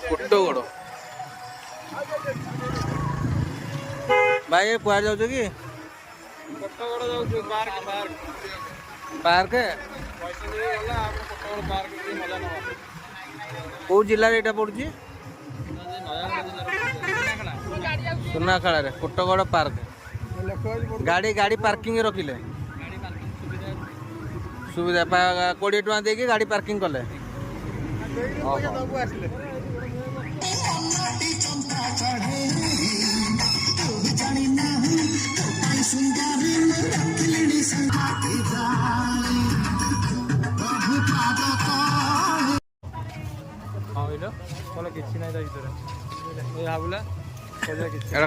कोटगड़ भाई कुआ जाऊ कि पार्क कौ जिले यहाँ पड़ी सुनाखड़ा कोटगड़ पार्क गाड़ी गाड़ी पार्किंग रखिले सुविधा 20 टका देके गाड़ी पार्किंग कले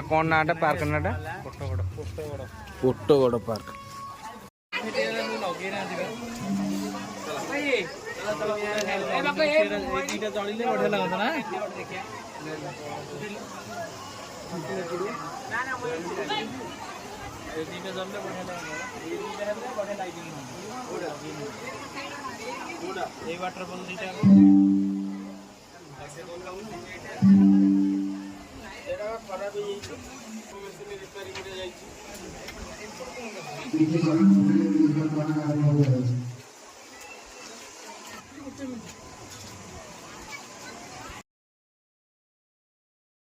कौन नाटा पार्क नाटा कोटगड़ पार्क खराब